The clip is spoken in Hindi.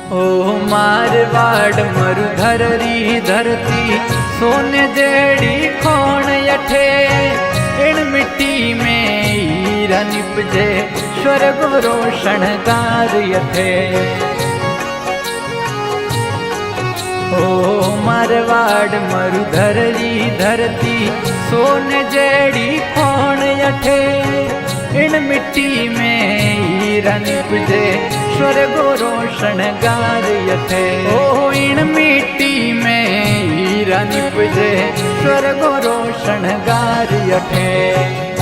ओ मारवाड़ मरुधर री धरती सोने जेड़ी खोण यठे इन मिट्टी में हीरा निपजे स्वर्ग रोशन गार यठे। ओ मारवाड़ मरुधर री धरती सोने जेड़ी खोण यठे इन मिट्टी में हीरा निपजे स्वर्ग रोशन गार यठे। ओ इन मिट्टी में हीरा निपजे स्वर्ग रोशन गार यठे।